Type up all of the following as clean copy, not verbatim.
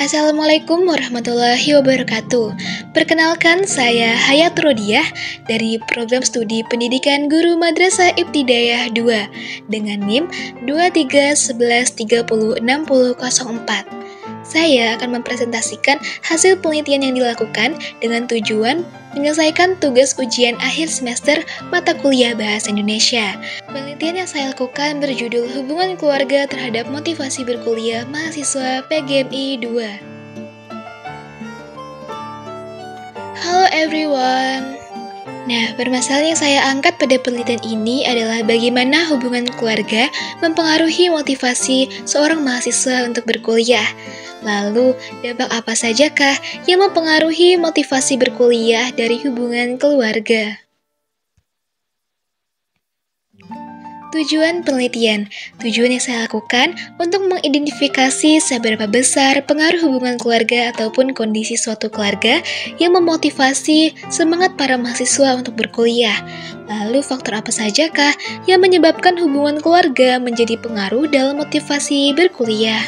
Assalamualaikum warahmatullahi wabarakatuh. Perkenalkan, saya Hayat Rodiah dari Program Studi Pendidikan Guru Madrasah Ibtidaiyah 2 dengan NIM 2311306004. Saya akan mempresentasikan hasil penelitian yang dilakukan dengan tujuan menyelesaikan tugas ujian akhir semester mata kuliah Bahasa Indonesia. Penelitian yang saya lakukan berjudul Hubungan Keluarga Terhadap Motivasi Berkuliah Mahasiswa PGMI 2. Halo everyone. Nah, permasalahan yang saya angkat pada penelitian ini adalah bagaimana hubungan keluarga mempengaruhi motivasi seorang mahasiswa untuk berkuliah. Lalu, dampak apa sajakah yang mempengaruhi motivasi berkuliah dari hubungan keluarga? Tujuan penelitian. Tujuan yang saya lakukan untuk mengidentifikasi seberapa besar pengaruh hubungan keluarga ataupun kondisi suatu keluarga yang memotivasi semangat para mahasiswa untuk berkuliah. Lalu faktor apa sajakah yang menyebabkan hubungan keluarga menjadi pengaruh dalam motivasi berkuliah?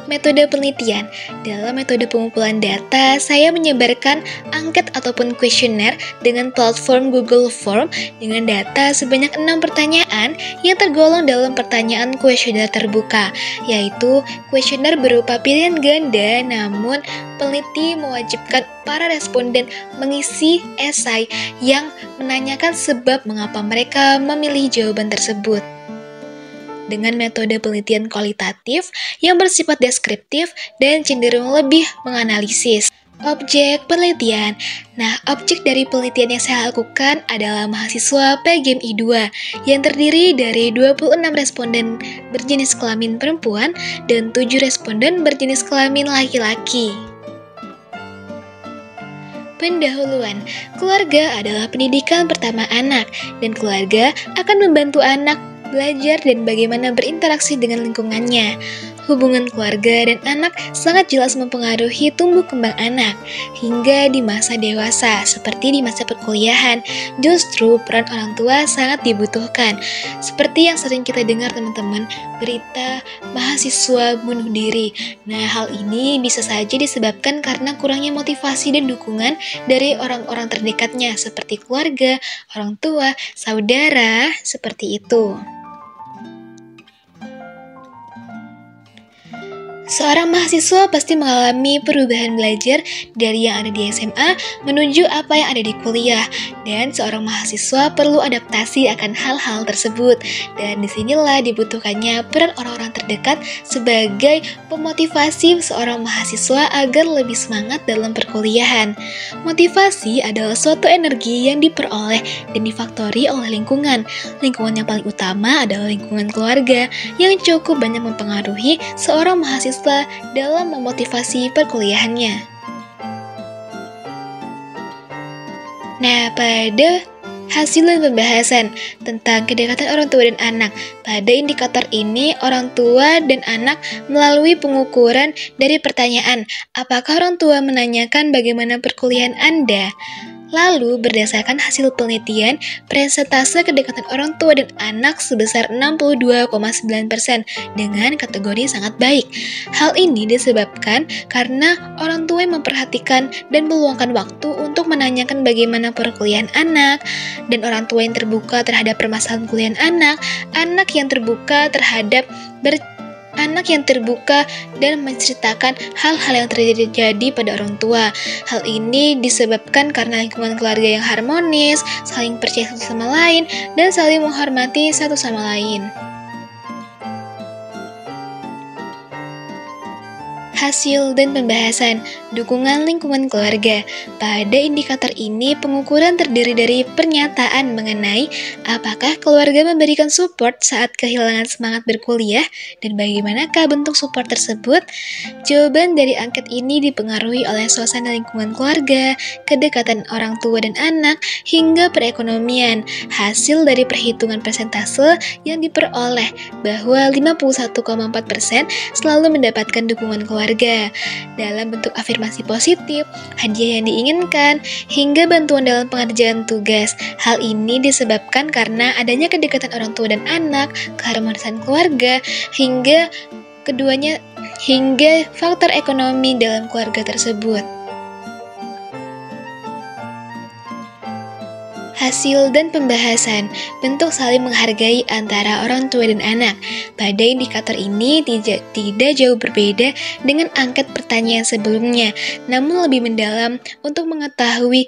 Metode penelitian. Dalam metode pengumpulan data, saya menyebarkan angket ataupun kuesioner dengan platform Google Form dengan data sebanyak 6 pertanyaan yang tergolong dalam pertanyaan kuesioner terbuka, yaitu kuesioner berupa pilihan ganda, namun peneliti mewajibkan para responden mengisi esai yang menanyakan sebab mengapa mereka memilih jawaban tersebut. Dengan metode penelitian kualitatif yang bersifat deskriptif dan cenderung lebih menganalisis. Objek penelitian. Nah, objek dari penelitian yang saya lakukan adalah mahasiswa PGMI 2 yang terdiri dari 26 responden berjenis kelamin perempuan dan 7 responden berjenis kelamin laki-laki. Pendahuluan. Keluarga adalah pendidikan pertama anak, dan keluarga akan membantu anak belajar dan bagaimana berinteraksi dengan lingkungannya. Hubungan keluarga dan anak sangat jelas mempengaruhi tumbuh kembang anak hingga di masa dewasa, seperti di masa perkuliahan. Justru peran orang tua sangat dibutuhkan. Seperti yang sering kita dengar teman-teman, berita mahasiswa bunuh diri. Nah, hal ini bisa saja disebabkan karena kurangnya motivasi dan dukungan dari orang-orang terdekatnya, seperti keluarga, orang tua, saudara, seperti itu. Seorang mahasiswa pasti mengalami perubahan belajar dari yang ada di SMA menuju apa yang ada di kuliah, dan seorang mahasiswa perlu adaptasi akan hal-hal tersebut. Dan disinilah dibutuhkannya peran orang-orang terdekat sebagai pemotivasi seorang mahasiswa agar lebih semangat dalam perkuliahan. Motivasi adalah suatu energi yang diperoleh dan difaktori oleh lingkungan. Lingkungan yang paling utama adalah lingkungan keluarga yang cukup banyak mempengaruhi seorang mahasiswa dalam memotivasi perkuliahannya. Nah, pada hasil pembahasan tentang kedekatan orang tua dan anak, pada indikator ini orang tua dan anak melalui pengukuran dari pertanyaan, apakah orang tua menanyakan bagaimana perkuliahan Anda? Lalu, berdasarkan hasil penelitian, persentase kedekatan orang tua dan anak sebesar 62,9% dengan kategori sangat baik. Hal ini disebabkan karena orang tua yang memperhatikan dan meluangkan waktu untuk menanyakan bagaimana perkuliahan anak, dan orang tua yang terbuka terhadap permasalahan kuliah anak yang terbuka terhadap anak yang terbuka dan menceritakan hal-hal yang terjadi pada orang tua. Hal ini disebabkan karena lingkungan keluarga yang harmonis, saling percaya satu sama lain, dan saling menghormati satu sama lain. Hasil dan pembahasan dukungan lingkungan keluarga. Pada indikator ini, pengukuran terdiri dari pernyataan mengenai apakah keluarga memberikan support saat kehilangan semangat berkuliah dan bagaimanakah bentuk support tersebut. Jawaban dari angket ini dipengaruhi oleh suasana lingkungan keluarga, kedekatan orang tua dan anak, hingga perekonomian. Hasil dari perhitungan persentase yang diperoleh bahwa 51,4% selalu mendapatkan dukungan keluarga dalam bentuk afirmasi positif, hadiah yang diinginkan, hingga bantuan dalam pengerjaan tugas. Hal ini disebabkan karena adanya kedekatan orang tua dan anak, keharmonisan keluarga, hingga keduanya hingga faktor ekonomi dalam keluarga tersebut. Hasil dan pembahasan, bentuk saling menghargai antara orang tua dan anak. Pada indikator ini tidak jauh berbeda dengan angket pertanyaan sebelumnya, namun lebih mendalam untuk mengetahui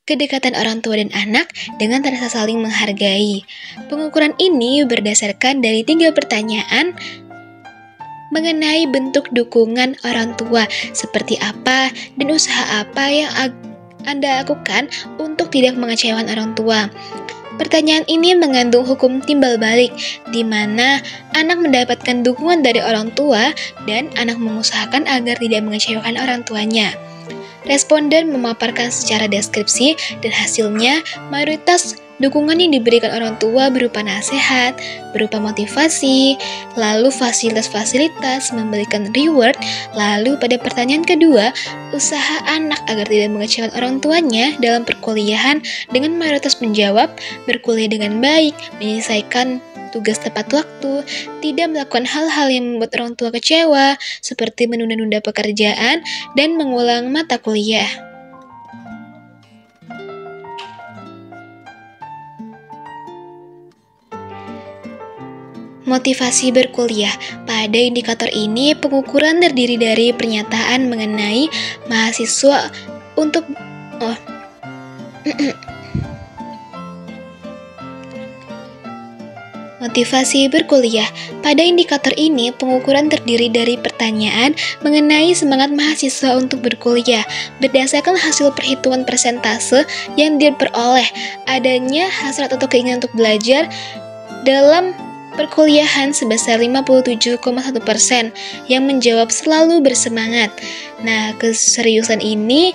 kedekatan orang tua dan anak dengan rasa saling menghargai. Pengukuran ini berdasarkan dari 3 pertanyaan mengenai bentuk dukungan orang tua, seperti apa dan usaha apa yang Anda lakukan untuk tidak mengecewakan orang tua. Pertanyaan ini mengandung hukum timbal balik, di mana anak mendapatkan dukungan dari orang tua dan anak mengusahakan agar tidak mengecewakan orang tuanya. Responden memaparkan secara deskripsi dan hasilnya mayoritas dukungan yang diberikan orang tua berupa nasihat, berupa motivasi, lalu fasilitas-fasilitas, memberikan reward, lalu pada pertanyaan kedua, usaha anak agar tidak mengecewakan orang tuanya dalam perkuliahan dengan mayoritas menjawab, berkuliah dengan baik, menyelesaikan tugas tepat waktu, tidak melakukan hal-hal yang membuat orang tua kecewa, seperti menunda-nunda pekerjaan, dan mengulang mata kuliah. Motivasi berkuliah. Pada indikator ini, pengukuran terdiri dari pernyataan mengenai mahasiswa untuk Motivasi berkuliah. Pada indikator ini, pengukuran terdiri dari pertanyaan mengenai semangat mahasiswa untuk berkuliah. Berdasarkan hasil perhitungan persentase yang diperoleh, adanya hasrat atau keinginan untuk belajar dalam perkuliahan sebesar 57,1% yang menjawab selalu bersemangat. Nah, keseriusan ini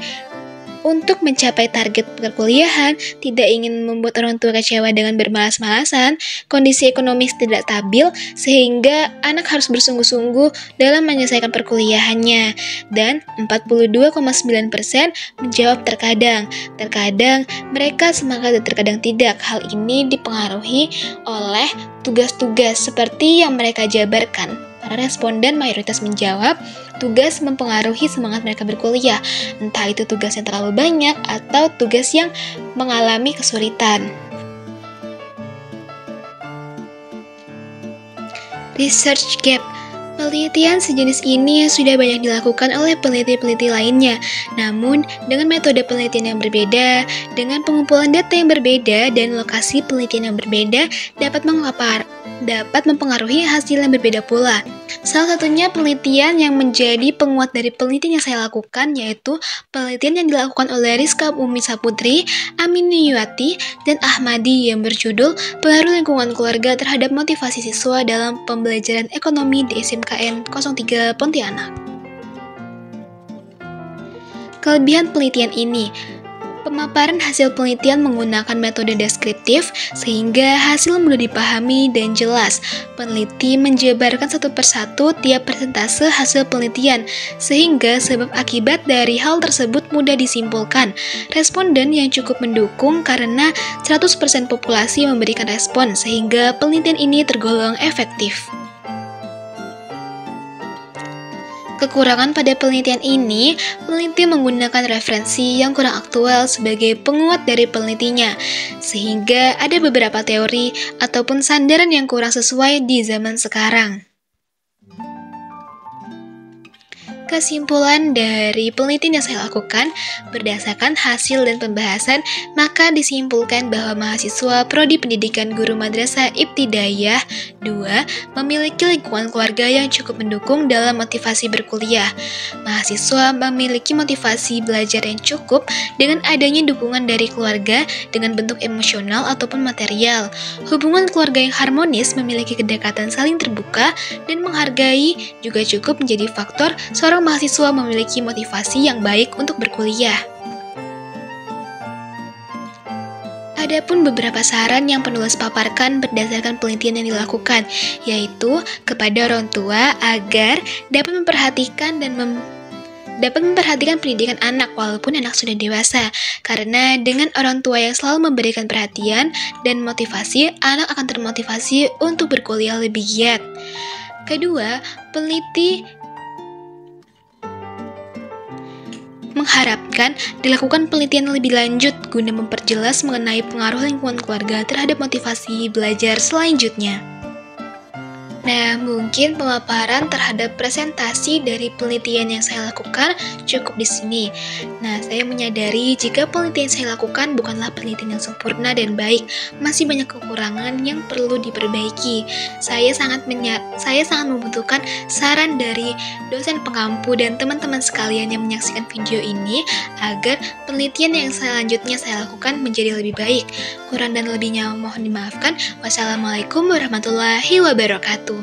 untuk mencapai target perkuliahan, tidak ingin membuat orang tua kecewa dengan bermalas-malasan, kondisi ekonomis tidak stabil, sehingga anak harus bersungguh-sungguh dalam menyelesaikan perkuliahannya. Dan 42,9% menjawab terkadang. Terkadang mereka semangat dan terkadang tidak. Hal ini dipengaruhi oleh tugas-tugas seperti yang mereka jabarkan. Para responden mayoritas menjawab, tugas mempengaruhi semangat mereka berkuliah, entah itu tugas yang terlalu banyak atau tugas yang mengalami kesulitan. Research gap. Penelitian sejenis ini sudah banyak dilakukan oleh peneliti-peneliti lainnya. Namun, dengan metode penelitian yang berbeda, dengan pengumpulan data yang berbeda, dan lokasi penelitian yang berbeda, dapat mempengaruhi hasil yang berbeda pula. Salah satunya penelitian yang menjadi penguat dari penelitian yang saya lakukan, yaitu penelitian yang dilakukan oleh Rizka Umi Saputri, Aminiyati, dan Ahmadi yang berjudul Pengaruh Lingkungan Keluarga Terhadap Motivasi Siswa dalam Pembelajaran Ekonomi di SMKN 03 Pontianak. Kelebihan penelitian ini, pemaparan hasil penelitian menggunakan metode deskriptif sehingga hasil mudah dipahami dan jelas. Peneliti menjabarkan satu persatu tiap persentase hasil penelitian sehingga sebab akibat dari hal tersebut mudah disimpulkan. Responden yang cukup mendukung karena 100% populasi memberikan respon sehingga penelitian ini tergolong efektif. Kekurangan pada penelitian ini, peneliti menggunakan referensi yang kurang aktual sebagai penguat dari penelitinya, sehingga ada beberapa teori ataupun sandaran yang kurang sesuai di zaman sekarang. Kesimpulan dari penelitian yang saya lakukan, berdasarkan hasil dan pembahasan, maka disimpulkan bahwa mahasiswa Prodi Pendidikan Guru Madrasah Ibtidaiyah 2 memiliki lingkungan keluarga yang cukup mendukung dalam motivasi berkuliah. Mahasiswa memiliki motivasi belajar yang cukup dengan adanya dukungan dari keluarga dengan bentuk emosional ataupun material. Hubungan keluarga yang harmonis memiliki kedekatan saling terbuka dan menghargai juga cukup menjadi faktor seorang mahasiswa memiliki motivasi yang baik untuk berkuliah. Adapun beberapa saran yang penulis paparkan berdasarkan penelitian yang dilakukan, yaitu kepada orang tua agar dapat memperhatikan pendidikan anak walaupun anak sudah dewasa, karena dengan orang tua yang selalu memberikan perhatian dan motivasi, anak akan termotivasi untuk berkuliah lebih giat. Kedua, peneliti mengharapkan dilakukan penelitian lebih lanjut guna memperjelas mengenai pengaruh lingkungan keluarga terhadap motivasi belajar selanjutnya. Nah, mungkin pemaparan terhadap presentasi dari penelitian yang saya lakukan cukup di sini. Nah, saya menyadari jika penelitian yang saya lakukan bukanlah penelitian yang sempurna dan baik, masih banyak kekurangan yang perlu diperbaiki. Saya sangat membutuhkan saran dari dosen pengampu dan teman-teman sekalian yang menyaksikan video ini agar penelitian yang selanjutnya saya lakukan menjadi lebih baik. Kurang dan lebihnya mohon dimaafkan. Wassalamualaikum warahmatullahi wabarakatuh.